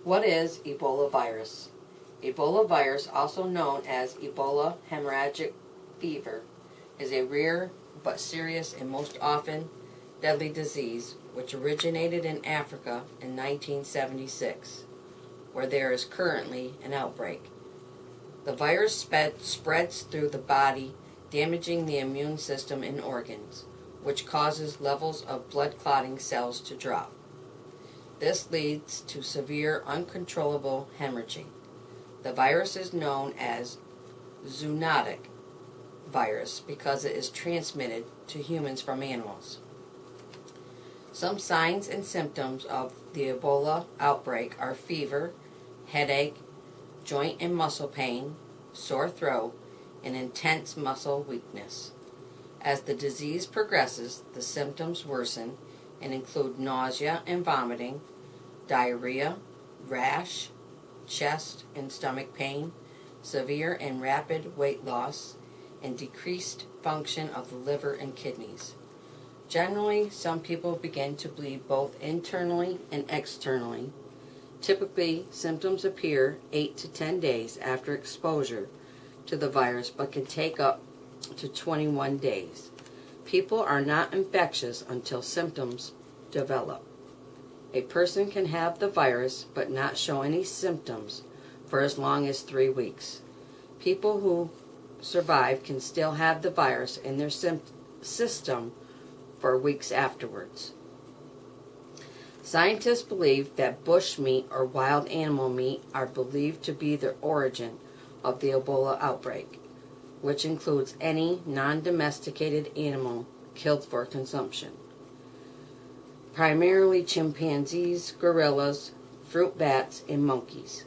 What is Ebola virus? Ebola virus, also known as Ebola hemorrhagic fever, is a rare but serious and most often deadly disease which originated in Africa in 1976, where there is currently an outbreak. The virus spreads through the body, damaging the immune system and organs, which causes levels of blood clotting cells to drop. This leads to severe uncontrollable hemorrhaging. The virus is known as zoonotic virus because it is transmitted to humans from animals. Some signs and symptoms of the Ebola outbreak are fever, headache, joint and muscle pain, sore throat, and intense muscle weakness. As the disease progresses, the symptoms worsen and include nausea and vomiting, diarrhea, rash, chest and stomach pain, severe and rapid weight loss, and decreased function of the liver and kidneys. Generally, some people begin to bleed both internally and externally. Typically, symptoms appear 8 to 10 days after exposure to the virus, but can take up to 21 days. People are not infectious until symptoms develop. A person can have the virus but not show any symptoms for as long as 3 weeks. People who survive can still have the virus in their system for weeks afterwards. Scientists believe that bush meat or wild animal meat are believed to be the origin of the Ebola outbreak, which includes any non-domesticated animal killed for consumption. Primarily chimpanzees, gorillas, fruit bats, and monkeys.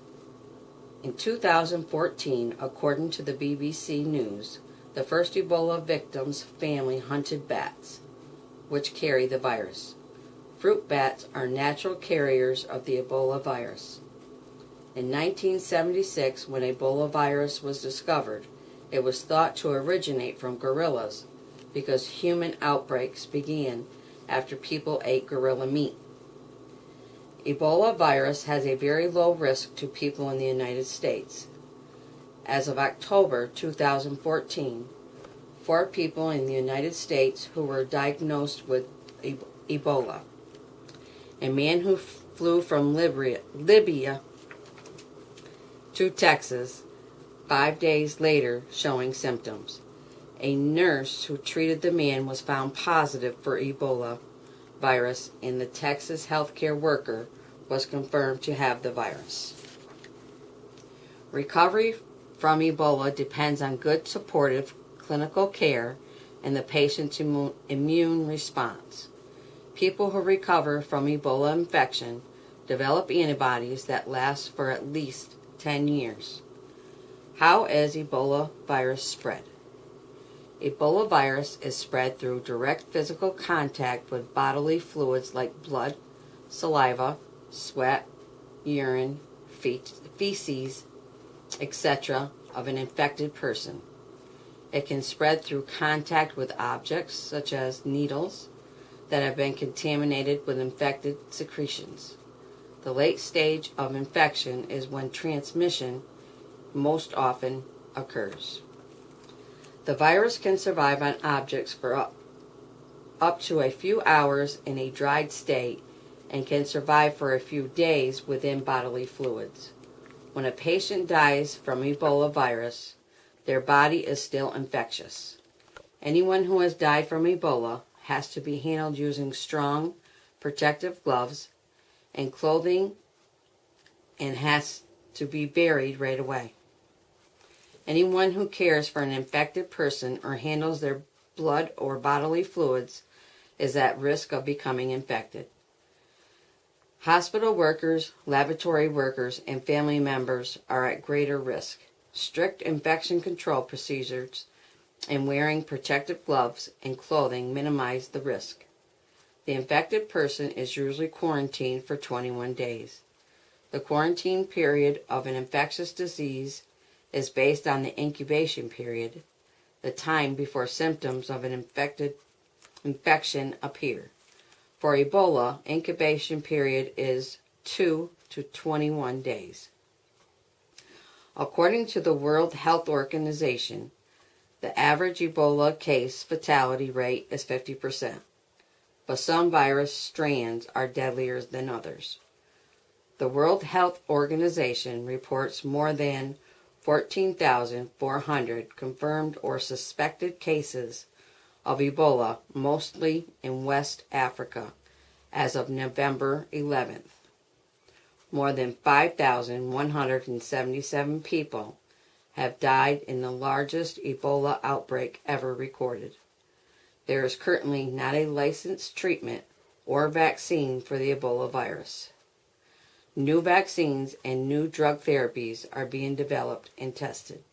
In 2014, according to the BBC News, the first Ebola victim's family hunted bats, which carry the virus. Fruit bats are natural carriers of the Ebola virus. In 1976, when Ebola virus was discovered, it was thought to originate from gorillas because human outbreaks began after people ate gorilla meat. Ebola virus has a very low risk to people in the United States. As of October 2014, 4 people in the United States who were diagnosed with Ebola. A man who flew from Libya to Texas 5 days later showing symptoms. A nurse who treated the man was found positive for Ebola virus, and the Texas healthcare worker was confirmed to have the virus. Recovery from Ebola depends on good supportive clinical care and the patient's immune response. People who recover from Ebola infection develop antibodies that last for at least 10 years. How is Ebola virus spread? Ebola virus is spread through direct physical contact with bodily fluids like blood, saliva, sweat, urine, feces, etc. of an infected person. It can spread through contact with objects such as needles that have been contaminated with infected secretions. The late stage of infection is when transmission most often occurs. The virus can survive on objects for up to a few hours in a dried state and can survive for a few days within bodily fluids. When a patient dies from Ebola virus, their body is still infectious. Anyone who has died from Ebola has to be handled using strong protective gloves and clothing and has to be buried right away. Anyone who cares for an infected person or handles their blood or bodily fluids is at risk of becoming infected. Hospital workers, laboratory workers, and family members are at greater risk. Strict infection control procedures and wearing protective gloves and clothing minimize the risk. The infected person is usually quarantined for 21 days. The quarantine period of an infectious disease is based on the incubation period, the time before symptoms of an infection appear. For Ebola, incubation period is 2 to 21 days. According to the World Health Organization, the average Ebola case fatality rate is 50%, but some virus strands are deadlier than others. The World Health Organization reports more than 14,400 confirmed or suspected cases of Ebola, mostly in West Africa, as of November 11th. More than 5,177 people have died in the largest Ebola outbreak ever recorded. There is currently not a licensed treatment or vaccine for the Ebola virus. New vaccines and new drug therapies are being developed and tested.